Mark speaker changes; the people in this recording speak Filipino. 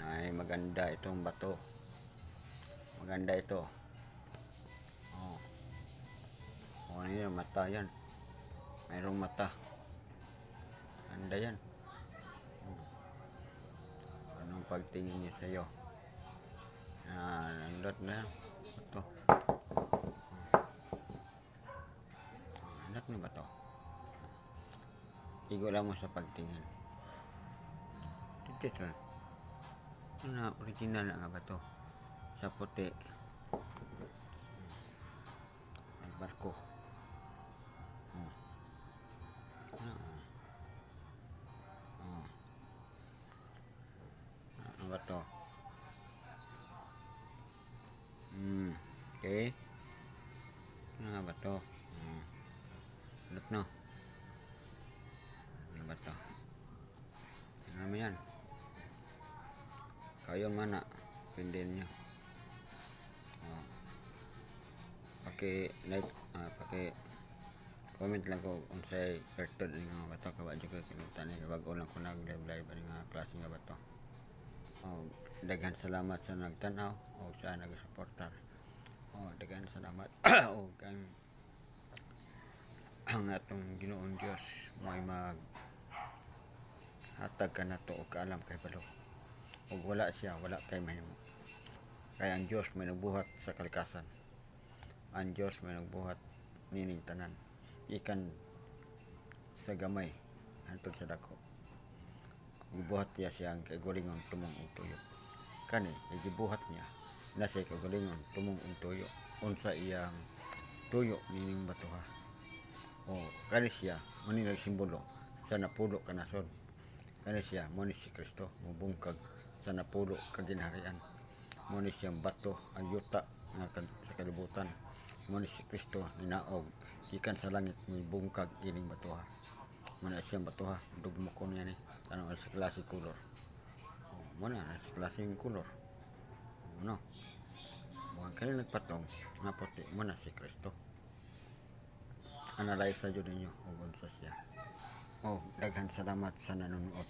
Speaker 1: ay maganda itong bato. Maganda ito. Oh. Oh, ano yan? Mata yan. Mayroong mata. Ganda yan. Anong pagtingin niya sa'yo? Nandot na yan. Ito. Nandot na ba ito? Igo lang mo sa pagtingin. Ito. Original na nga ba ito? Sa puti. Barko. Ano ba ito? Okay. Ano nga ba ito? Ano no? Ano ba ito? Ano mo yan? Kayo mana? Pindihin nyo. Paki-like, paki-comment lang ko kung sa'y pertod nga ba ito. Kawadyo ko kinutan niya. Bago lang ko nag-live nga klase nga ba ito. Daghan salamat sa nagtanaw o sa nag-supportar. Daghan salamat. O kang ang atong Ginoong Diyos may mag hatag ka na to o kaalam kay balo. O wala siya, wala tayo mahimo. Kaya ang Diyos may nagbuhat sa kalikasan. Ang Diyos may nagbuhat nining tanan. Ikan sa gamay hantod sa dako. Ibuhat niya siyang kagalingon tumong og tuyo. Kani, igibuhat niya na siya kagalingon tumong og tuyo. Unsa iyang tuyo nining batuha. Kani siya, mani nagsimbolo sa napulo kanason. Kani siya, mani si Kristo, mubungkag sa napulo kaginharian. Mani siyang bato, ang yuta sa kalibutan. Mani si Kristo, ninaog, gikan sa langit, mubungkag ining batuha. Mani siyang batuha, dugmukon yan ano sa klase color. Muna sa klaseng color. No. Buwan kani nagpatong, nga puti, muna si Kristo. Analyze sa Diyos ninyo, huwag sa siya. Daghan salamat sa nanonood.